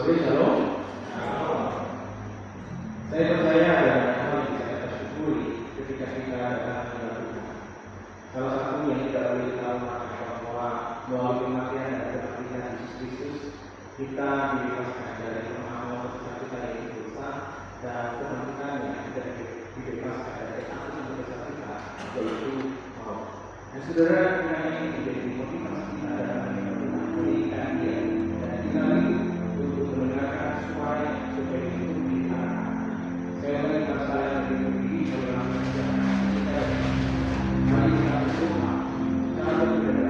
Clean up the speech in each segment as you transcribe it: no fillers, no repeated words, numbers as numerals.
sore, shalom. Saya percaya ada hal yang bisa kita syukuri ketika kita datang ke Tuhan. Salah satu yang kita boleh tahu bahwa melalui kematian dan kebangkitan Yesus Kristus kita dibebaskan dari pemahaman dosa kita yang dosa, dan kebangkitannya kita dibebaskan dari api dosa kita, yaitu maut. Dan saudara, kiranya ini menjadi motivasi kita dalam meningkatkan dia dan kita untuk mendengarkan suara supaya hidup kita. Saya mengingat saya lebih berdiri dalam sejarah kita. Mari kita berdoa secara berbeda.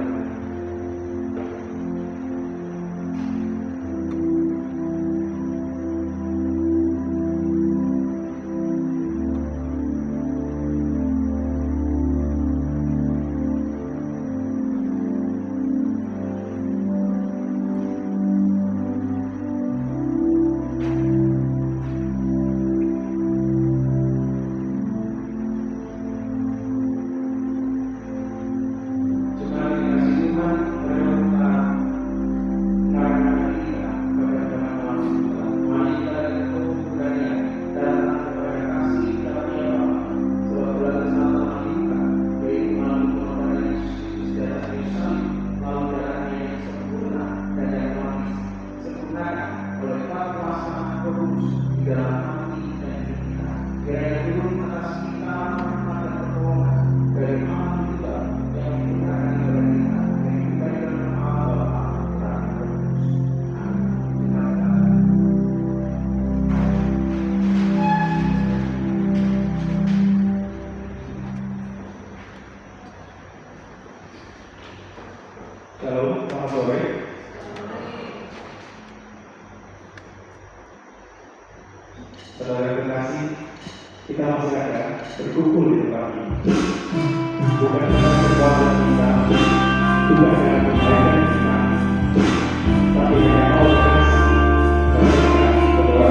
Shalom, selamat sore. Saudara terkasih, kita masih ada berkumpul di tempat ini. Bukan dengan kekuatan kita, bukan dengan kebaikan kita, tapi dengan Allah kasih dan berdoa.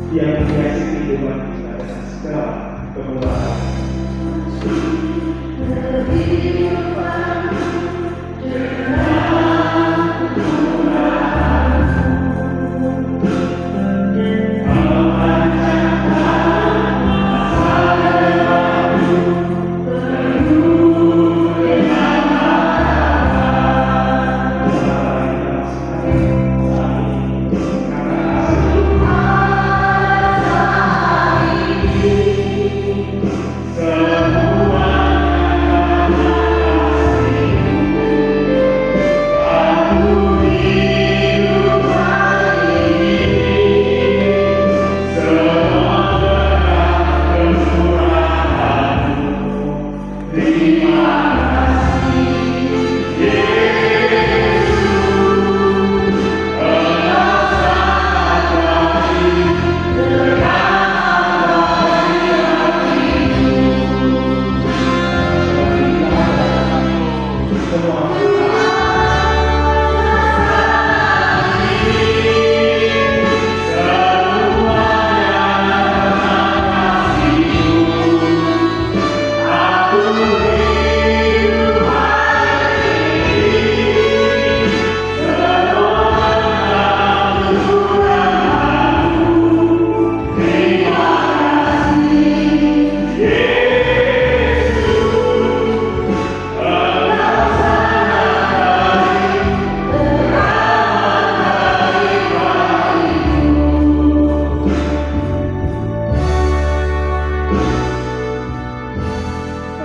Yang menghiasi kehidupan kita dengan segala kemewahan.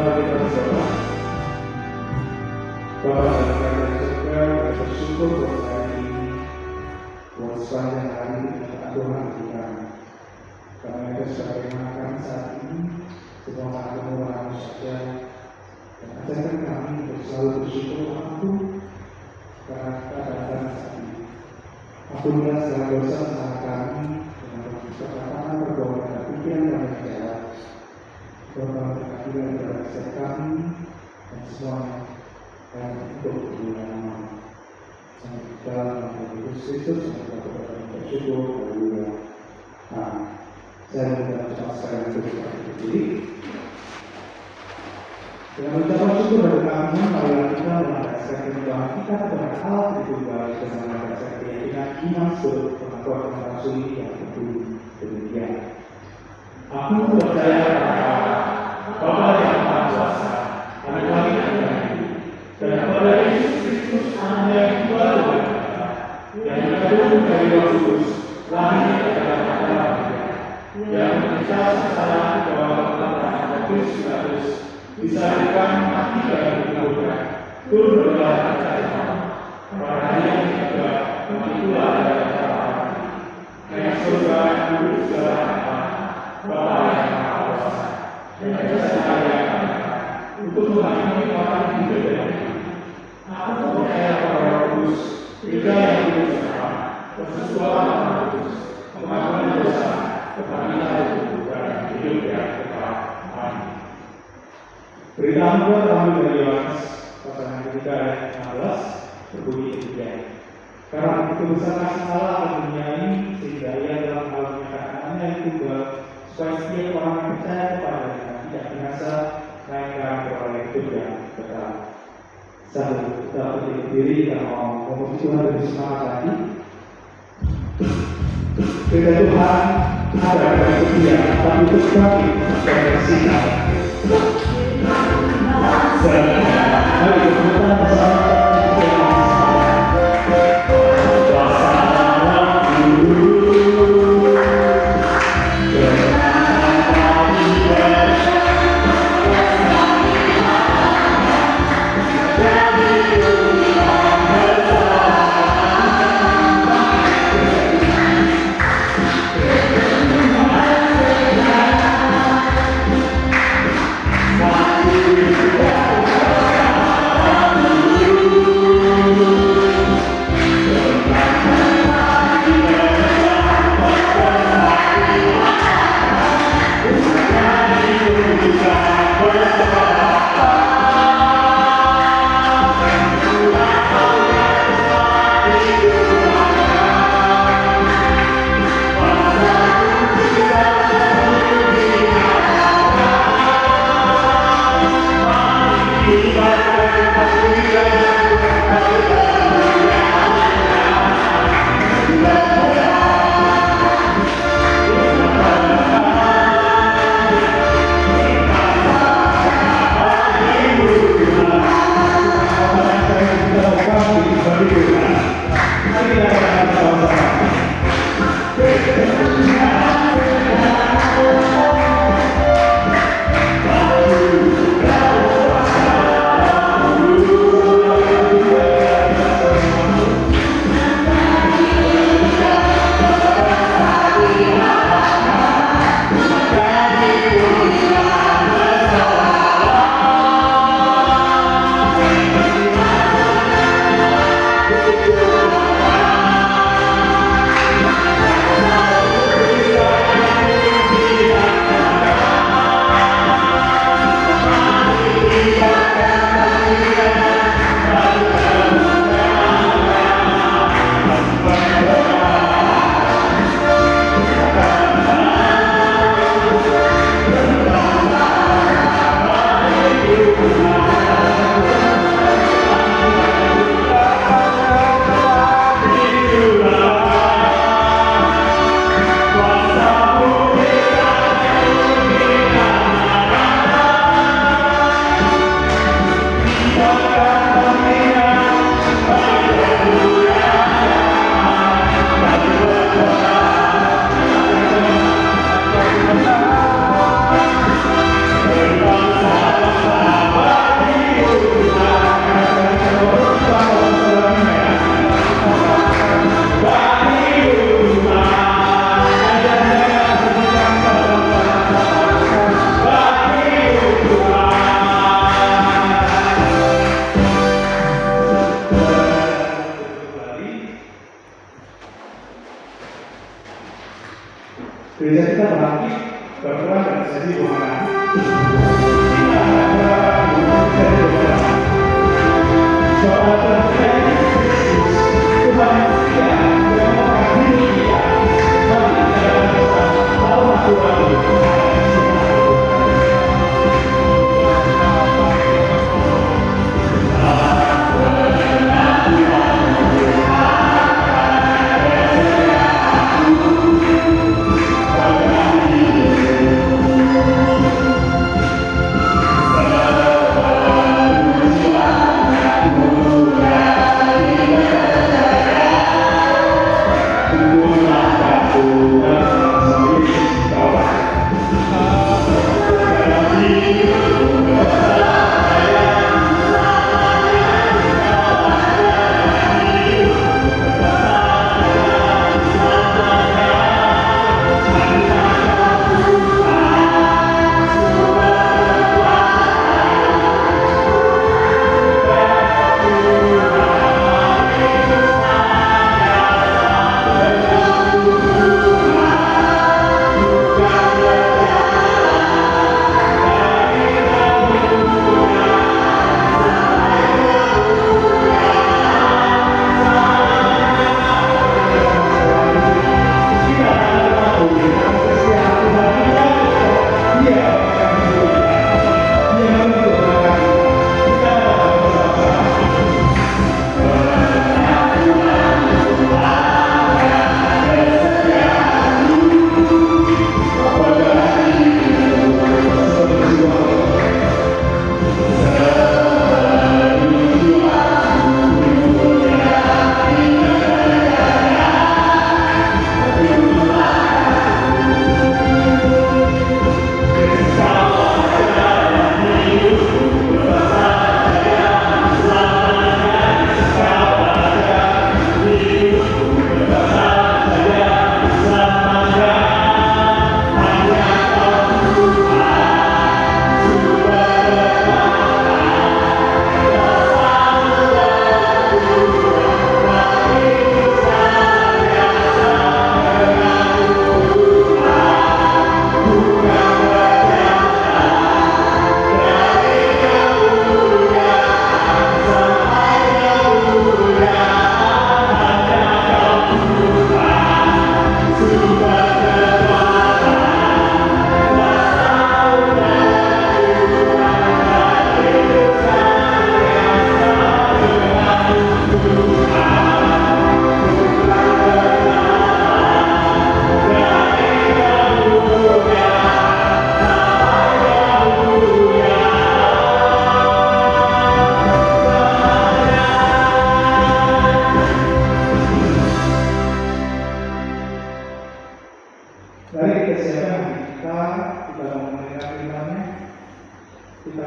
Mari kita berdoa. Bapa dalam kerajaan surga, kita bersyukur buat hari ini, buat sepanjang hari kita Tuhan bagi kami. Karena itu sebagaimana saat ini, semua akan mengurangi saja dan ajarkan kami untuk selalu bersyukur apapun karena keadaan saat ini. Ampunilah segala dosa kesalahan kami dengan perkataan, perbuatan, dan pikiran kami yang jahat. Tuhan berkatilah dalam setiap kami dan semuanya dan untuk kemuliaan nama. Sampai kita mengenai Kristus yang kita bersyukur. Haleluya. Amin. Saya minta cepat sekali untuk kita berdiri. Dengan ucapan syukur dari kami, marilah kita melandaskan penyembahan kita kepada Allah Tritunggal dengan melandaskan keyakinan iman seluruh pengakuan dan rasul yang betul demikian. Aku percaya kepada Bapa yang Maha Kuasa, Anak yang dan kepada Yesus Kristus, Anak yang Tuhan yang dikandung dari Roh Kudus, lahir dari Allah, yang menyesal kesalahan bahwa Allah Kristus disalibkan, mati dan dikuburkan, turun dari dalam percaya pada hari yang ketiga, itulah dari Allah, yang surga duduk segala Bapa yang Maha Kuasa, dan saya untuk menghakimi orang hidup dan mati. Aku percaya pada Roh Kudus, Tiga yang kudus sama, persekutuan yang kudus, pengampunan dosa, kebangkitan tubuh dan hidup yang kekal. Amin. Berita Anugerah terambil dari Yohanes pasal ketiga ayat 16 berbunyi demikian. Karena begitu besar kasih Allah akan dunia ini, sehingga Ia dalam hal menyatakan Anaknya yang tunggal, supaya setiap orang yang percaya kepadanya tidak binasa, melainkan beroleh hidup yang kekal. Satu, kita berdiri, kita mau memuji Tuhan dengan semangat hati. Kita Tuhan ada pada Dia, tapi itu kami dan bersinar. Mari kita bersama.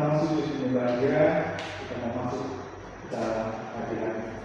sama sujud menyembah Dia, kita mau masuk ke dalam hadirat.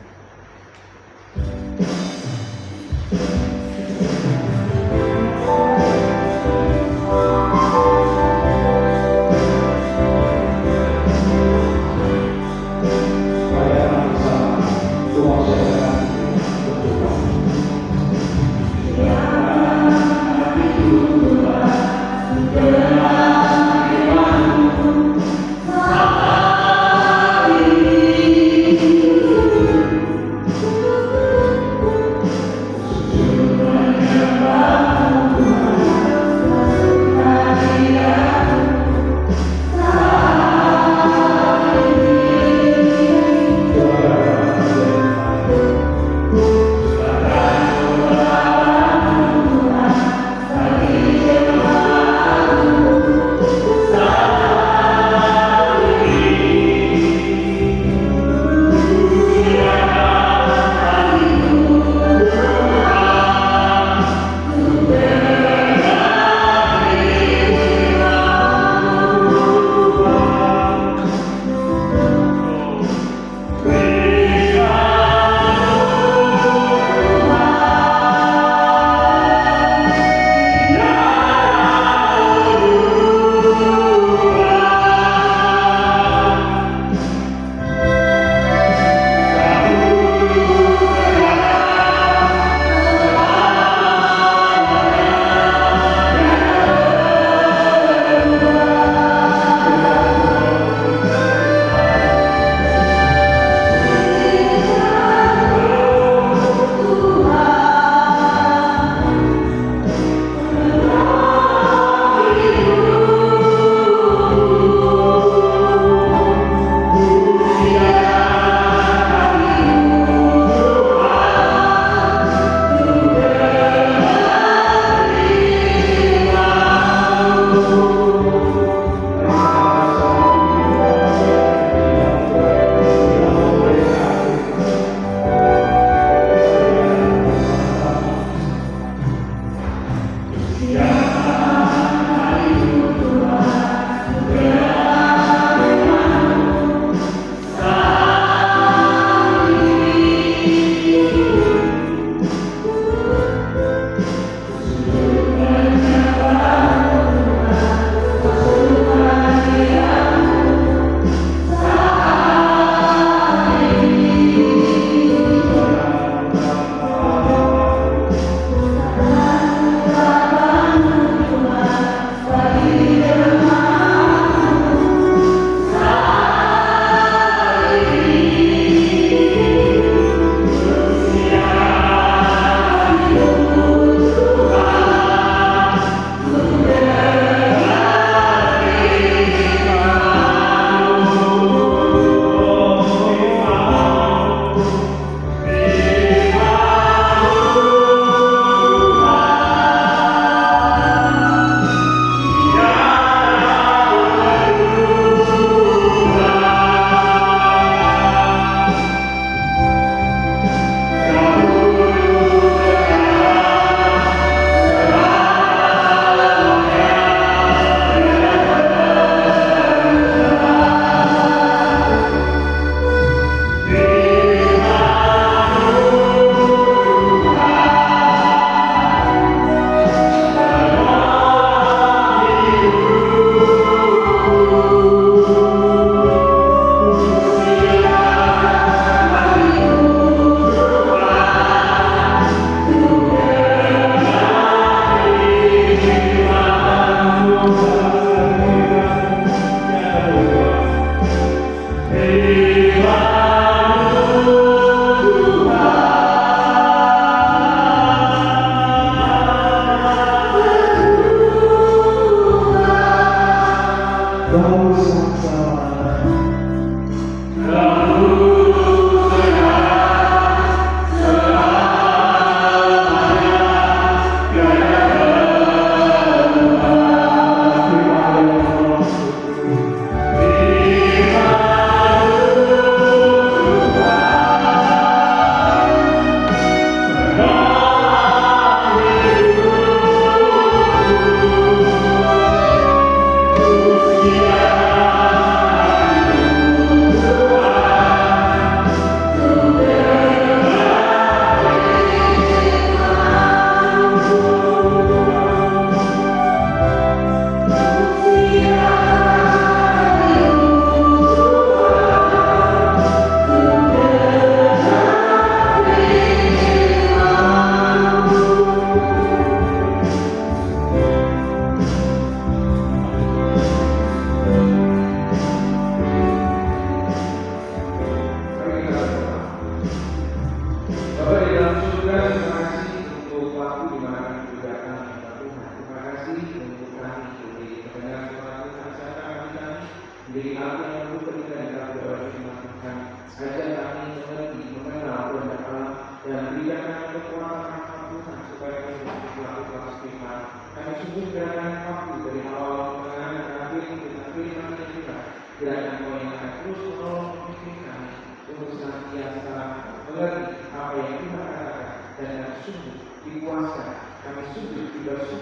hati yang lembut ketika kita firman Tuhan. Ajar kami mengerti, mengenal kehendak Allah, dan berikan kami kekuatan rahmat Tuhan supaya kami dapat melakukan firman. Kami sungguh gerakan waktu dari awal mengenai akhir kita firman yang kita gerakan Kau yang akan terus menolong memimpin kami untuk senantiasa mengerti apa yang Tuhan katakan, dan kami sungguh dikuaskan. Kami sungguh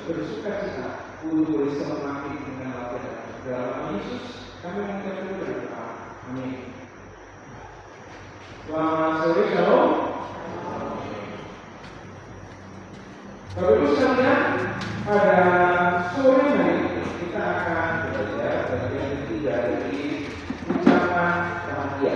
bersuka cita untuk boleh semakin mengenal Tuhan. Dalam nama Yesus kami mengucap berdoa. Amin. Selamat sore, shalom. Bapak Ibu sekalian, pada sore hari ini kita akan belajar bagian ketiga dari ucapan bahagia.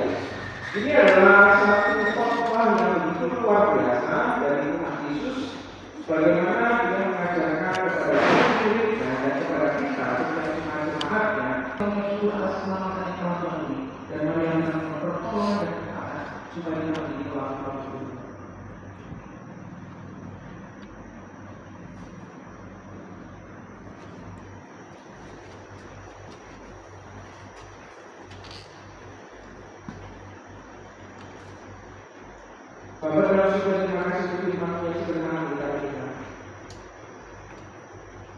Ini adalah satu khotbah yang begitu luar biasa dari umat Yesus, bagaimana dia mengajarkan kepada murid-muridnya dan kepada kita sebagai jemaat-jemaatnya menuju atas keselamatan yang telah Tuhan beri, dan bagaimana mempertolongan dan ketaatan supaya kita menjadi pelaku-pelaku hidup. Bapak dalam syukur terima kasih untuk firman yang sebenarnya kita berikan.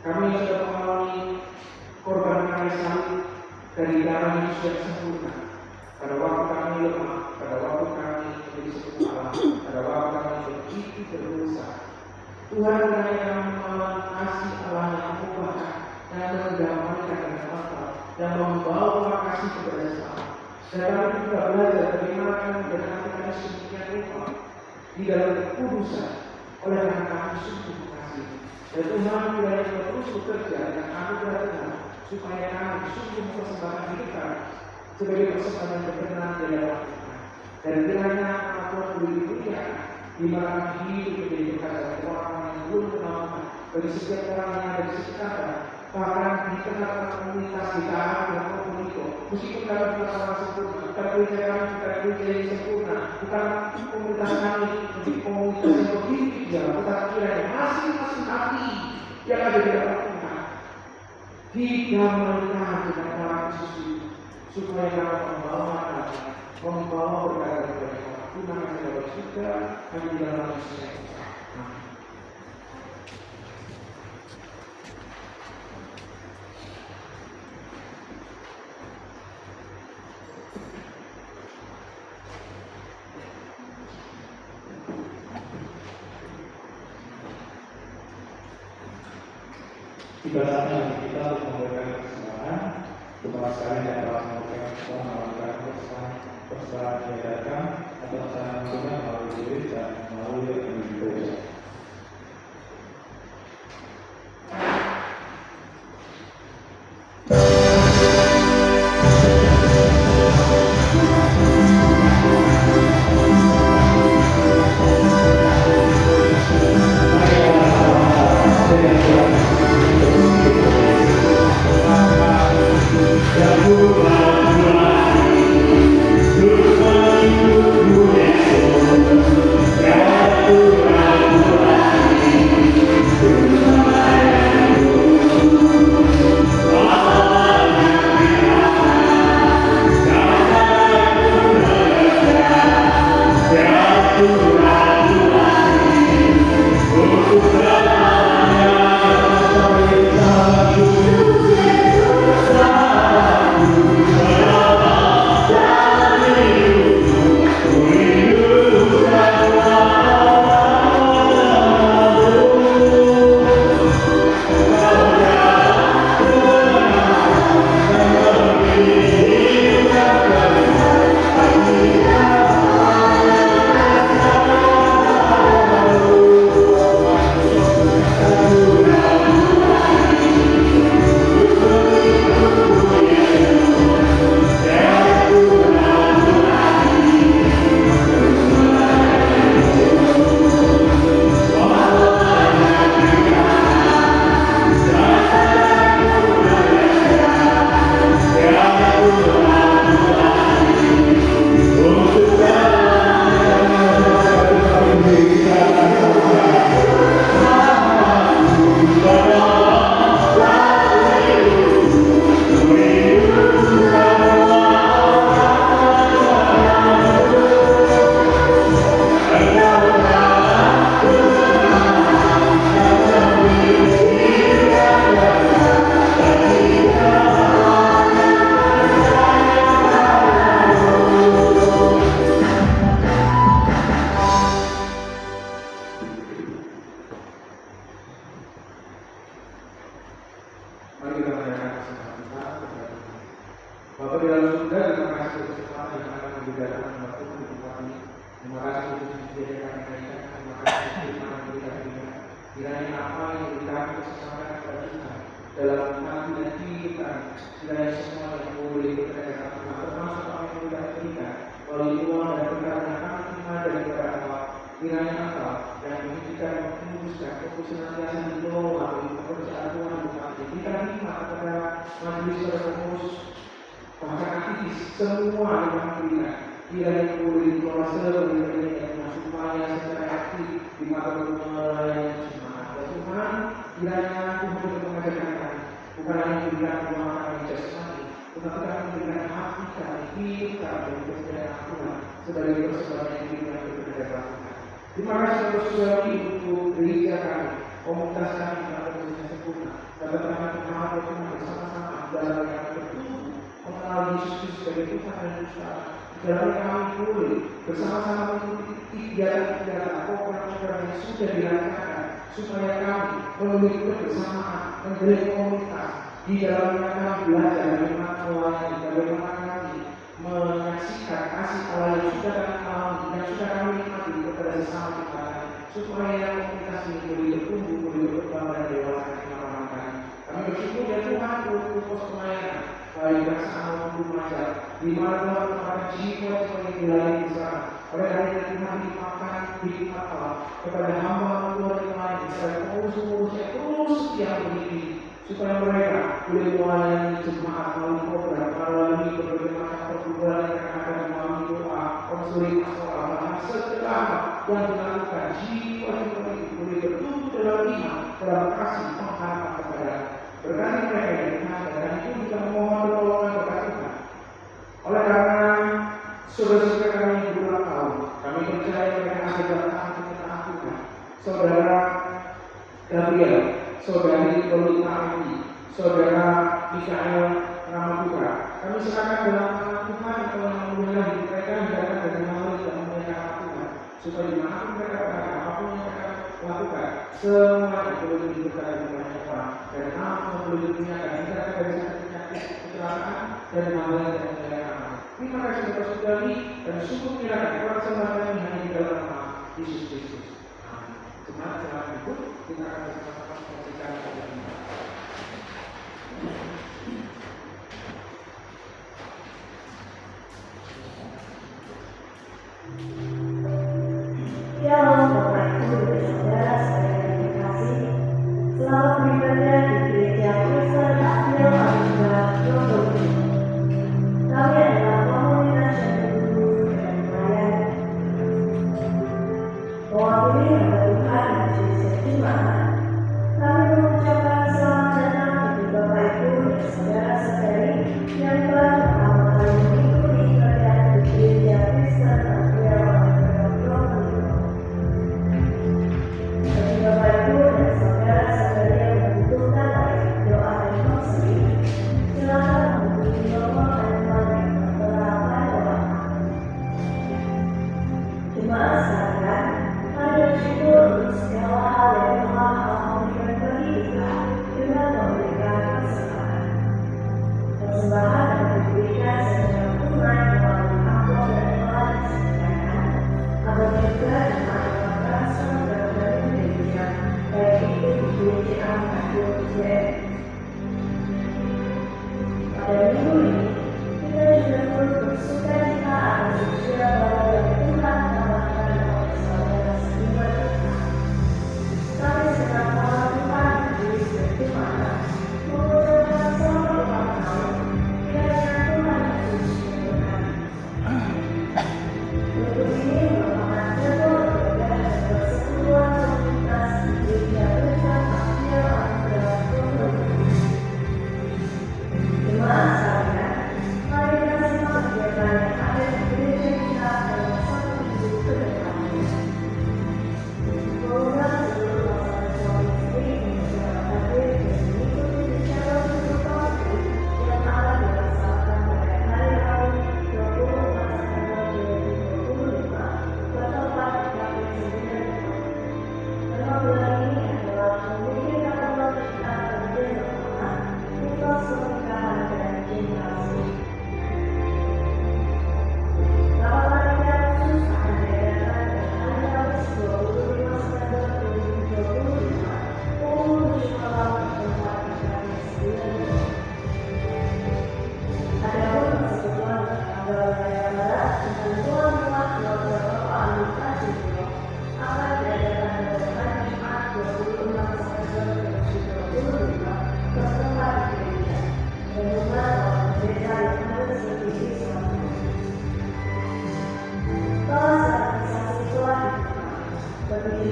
Kami yang sudah mengalami korban kayu salib dari darah Yesus yang sempurna. Pada waktu kami lemah, pada waktu kami menjadi sepupu Allah, pada waktu kami begitu berdosa, Tuhan mengenai mengalami kasih Allah yang mengubahkan, yang mendamaikan dengan Allah, dan membawa kasih kepada sesama. Dan kami juga belajar bagaimana kami berhati-hati sedemikian rupa di dalam kekudusan oleh karena kami sungguh mengasihi. Dan Tuhan kiranya terus bekerja dengan anugerah Tuhan supaya kami sungguh mempersembahkan hidup kami sebagai persembahan yang berkenan di hadapan Tuhan. Dan kiranya nama Tuhan dimuliakan di mana kami hidup menjadi berkat bagi orang-orang yang belum kenal Tuhan, bagi setiap orang yang ada di sekitar kami, bahkan di tengah-tengah komunitas di tanah yang komuniko. Meskipun kami bukan orang sempurna, bukan gereja kami, bukan gereja yang sempurna, bukan komunitas kami menjadi komunitas yang begitu jauh, tetapi kiranya masing-masing hati yang ada di dalam Tuhan didamaikan dengan darah Yesus itu, supaya kami membawa berkat kepada orang. Tuhan kami dapat surga, kami di dalam Yesus. Amin. Tiba saatnya kita untuk memberikan persembahan. Teman sekalian yang telah memberikan persembahan melakukan persembahan diadakan atau persembahan langsungnya melalui diri dan melalui gereja. Tuhan Bapak di dalam surga, terima kasih untuk kesempatan yang akan membedakan waktu di tempat ini. Terima kasih untuk disediakan mereka. Terima kasih untuk firman yang diberikan kita. Kiranya apa yang diberikan kesempatan kepada kita dalam hati dan diri kita, kiranya semua yang boleh berkaitan dengan termasuk apa yang diberikan kita melalui uang dan berkat yang kami terima daripada Allah. Kiranya Allah yang menghentikan memutuskan fokus senantiasa dikelola oleh pekerjaan Tuhan bukan kita terima kepada majelis pengurus masa aktivis semua yang kita kiranya boleh dikelola sebagai supaya secara aktif di mata melayani jemaat. Dan Tuhan kiranya Tuhan boleh mengajarkan kami bukan hanya memberikan uang kami jasmani, tetapi kami memberikan hati kami, hidup kami dan kesediaan Tuhan sebagai persembahan yang diberikan kepada Tuhan. Terima kasih atas segala untuk gereja kami, komunitas kami yang bersama sempurna. Dapat kami menghadap Tuhan bersama-sama dalam yang bertumbuh mengenal Yesus Kristus sebagai Tuhan dan Tuhan. Dalam kami boleh bersama-sama mengikuti kegiatan-kegiatan program-program yang sudah dilakukan supaya kami memiliki kebersamaan menjadi komunitas di dalamnya kami belajar bagaimana melayani, bagaimana kami menyaksikan kasih Allah yang sudah kami alami, yang sudah kami nikmati kepada sesama kita, supaya komunitas ini boleh bertumbuh, boleh berkembang dan dewasa di nama kami. Kami bersyukur ya Tuhan untuk pos pelayanan, baik bersama maupun masyarakat, di mana Tuhan merupakan jiwa sebagai wilayah besar. Oleh karena itu Tuhan dimakan hikmat Allah kepada hamba Tuhan yang lain, kepada pengurus-pengurus yang terus yang begini, supaya mereka boleh melayani jemaat melalui program, melalui berbagai macam pergumulan yang ada melalui doa, konseling, pastoral, dan segala yang dilakukan. Jiwa-jiwa ini boleh bertumbuh dalam iman, dalam kasih pengharapan kepada berkati mereka yang dimakan, dan itu juga memohon pertolongan kepada Tuhan. Oleh karena saudara-saudara kami yang berulang tahun, kami percaya mereka ada dalam taat Tuhan. Saudara Gabriel, saudari Lolita Andi, saudara Mikael Ramaputra, kami serahkan dalam tangan Tuhan kalau yang memuliakan hidup mereka menjaga dari malu dan memuliakan Tuhan, supaya dimanapun mereka berada, apapun yang mereka lakukan, semuanya boleh diberkati di banyak orang, dan nama boleh dimuliakan, tidak dari sakit penyakit kecelakaan dan malu dan memuliakan. Terima kasih atas saudari dan syukur kiranya persembahan ini hanya di dalam nama Yesus Kristus. Amin. Jemaat itu kita akan bersama-sama menyaksikan kepada kita. Shalom Bapak Ibu dan saudara-saudara yang dikasihi. Selamat beribadah di Gereja Kristen Adil Anugerah Probolinggo. Kami adalah komunitas yang bertumbuh dan melayani. Mewakili hamba Tuhan Majelis Jemaat, kami mengucapkan selamat datang bagi Bapak Ibu dan saudara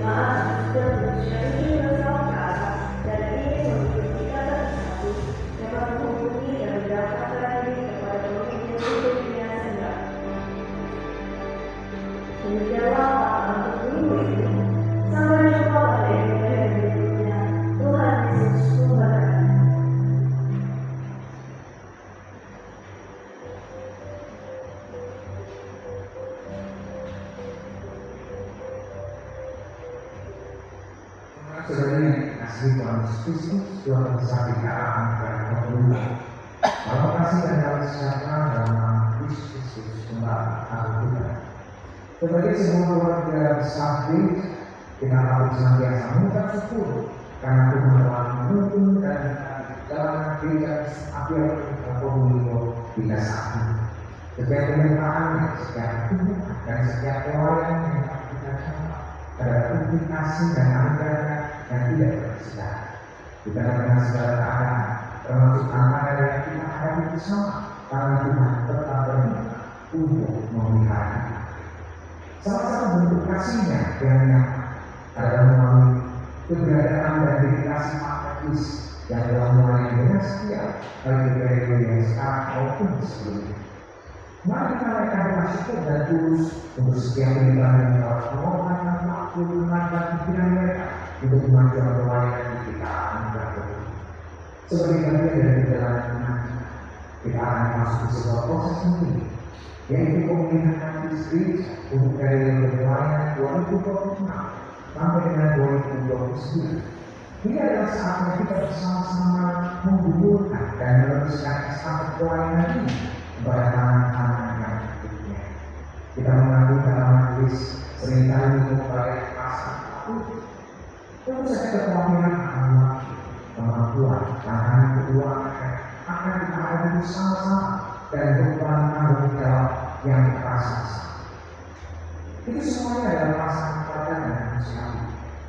jemaat sudah berusia 17 tahun ke atas dan ingin memiliki ikatan bersatu dapat menghubungi dan mendaftarkan diri kepada pemimpin hidupnya sendiri. Demikianlah Pak untuk minggu ini. Sampai jumpa pada ibadah berikutnya. Tuhan Yesus memberkati. Saudara yang dikasihi Tuhan Yesus Kristus, Tuhan besar di arah dan kemuliaan. Terima kasih dan dalam sejahtera dalam nama Kristus kembali Tuhan. Sebagai sebuah keluarga besar kita harus senantiasa mengucap syukur karena Tuhan telah menuntun dan dalam gereja Apian Probolinggo hingga saat ini. Setiap pemerintahannya, setiap tubuhan dan setiap pelayanan yang kita capai adalah bukti kasih dan anugerah yang tidak berkesudahan. Kita dengan segala keadaan, termasuk amanah yang kita hadapi bersama, karena Tuhan tetap berniat untuk memelihara kita. Salah satu bentuk kasihnya yang nyata adalah melalui keberadaan dan dedikasi Pak Teknis yang telah mulai dengan setia bagi periode yang sekarang maupun sebelumnya. Mari kita naikkan bersyukur dan tulus untuk setiap pilihan yang telah mengorbankan waktu, tenaga, pikiran mereka untuk kemajuan pelayanan di kita anugerah Tuhan. Sebagai bagian dari perjalanan iman kita akan masuk ke sebuah proses penting, yaitu pemilihan gereja untuk periode pelayanan 2026 sampai dengan 2029. Ini adalah saatnya kita bersama-sama menggugurkan dan meneruskan estafet pelayanan ini kepada tangan-tangan yang berikutnya. Kita mengaku dalam majelis seringkali memperoleh perasaan takut. Tentu saja kekhawatiran akan mati, kemampuan, tantangan keuangan akan kita hadapi bersama-sama dan beban tanggung jawab yang terasa. Itu semuanya adalah perasaan kepada dan manusiawi.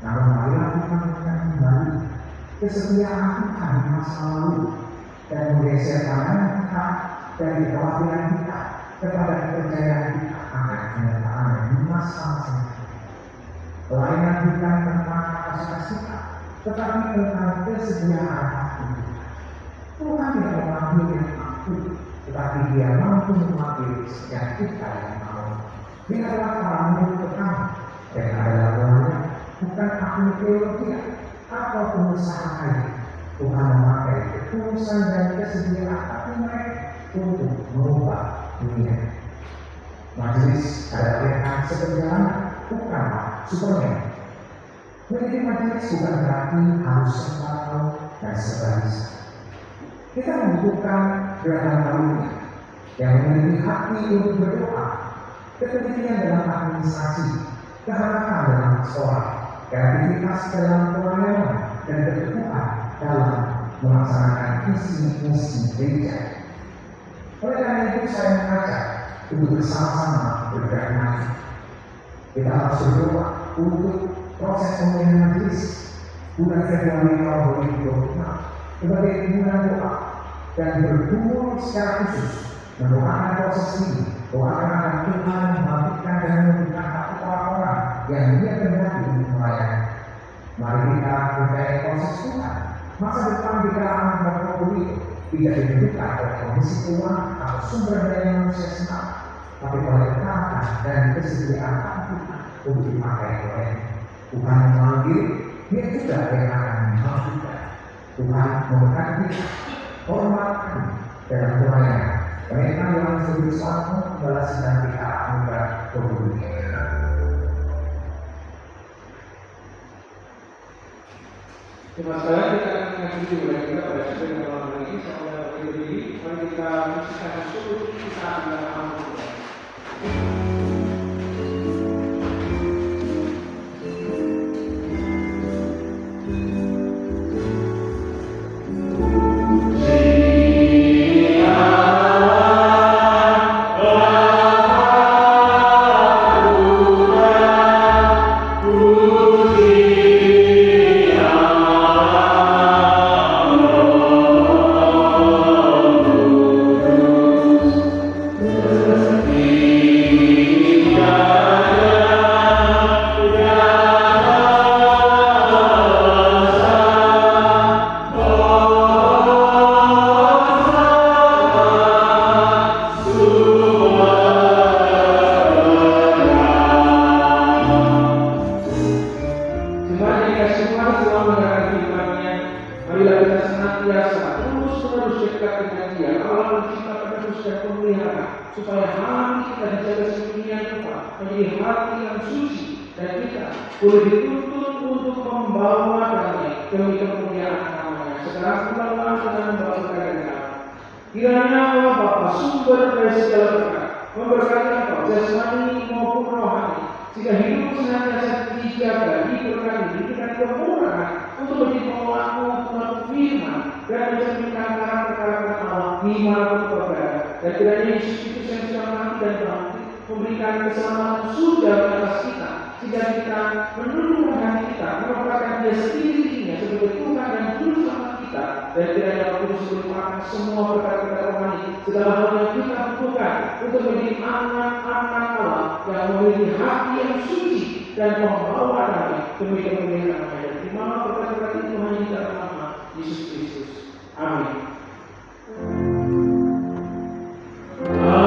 Namun marilah kita mengingat kembali kesetiaan kita di masa lalu dan menggeser pandangan kita dari kekhawatiran kita kepada kepercayaan kita akan kenyataan di masa-masa ini. Pelayanan bukan tentang kapasitas kita, tetapi tentang kesediaan hati kita. Tuhan tidak mengambil yang mampu, tetapi Dia mampu mengambil setiap kita yang mau. Dia adalah para murid pertama dan adalah pelayan, bukan ahli teologi atau pengusaha kaya. Tuhan memakai ketulusan dan kesediaan hati mereka untuk mengubah dunia. Majelis adalah rekan seperjalanan, bukanlah Superman. Menjadi majelis bukan berarti harus sempurna dan sebagainya. Kita membutuhkan gerakan barunya yang memiliki hati untuk berdoa, ketelitian dalam administrasi, kehangatan dalam sekolah, kreativitas dalam pelayanan, dan keteguhan dalam melaksanakan visi-misi gereja. Oleh karena itu saya mengajak untuk bersama-sama bergerak maju. Kita harus berdoa untuk proses pemilihan majelis bulan Februari tahun 2026 sebagai bulan doa dan bergumul secara khusus mendoakan proses ini, doakan agar Tuhan membangkitkan dan memberikan hati orang-orang yang Dia kehendaki untuk melayani. Mari kita percaya proses Tuhan. Masa depan di kalangan Probolinggo tidak ditentukan oleh kondisi keuangan atau sumber daya manusia semata, tapi oleh ketaatan dan kesediaan hati untuk dipakai oleh Tuhan memanggil, Dia juga yang akan memampukan. Tuhan memberkati, hormatkan dalam pelayanan. Mereka yang sudah bersama membalas dan kita anugerah Probolinggo. Terima kasih. Kita akan mengajukan kepada kita pada sesi yang malam ini sampai berdiri. Mari kita bersihkan seluruh kita dalam amal. anak, supaya hati kita dijaga sedemikian rupa menjadi hati yang suci, dan kita boleh dituntun untuk membawa damai demi kemuliaan namanya. Sekarang kita langsung dengan membawa keadaan. Kiranya Allah Bapa sumber dari segala berkat memberkati engkau jasmani maupun rohani, sehingga hidup senantiasa dijaga, diberkati, diberikan kemurahan untuk menjadi pelaku firman dan mencerminkan karakter Allah dimanapun kau berada. Dan kiranya Yesus Kristus yang sudah mati dan bangkit memberikan keselamatan surga atas kita, sehingga kita menundukkan hati kita, merupakan Dia sendiri-sendirinya sebagai Tuhan dan Juru Selamat kita. Dan kiranya Roh Kudus merupakan semua berkat-berkat rohani, segala hal yang kita butuhkan untuk menjadi anak-anak Allah yang memiliki hati yang suci dan membawa damai demi kemuliaan namanya. Dan terima berkat-berkat itu hanya di dalam nama Yesus Kristus. Amin. Aduh.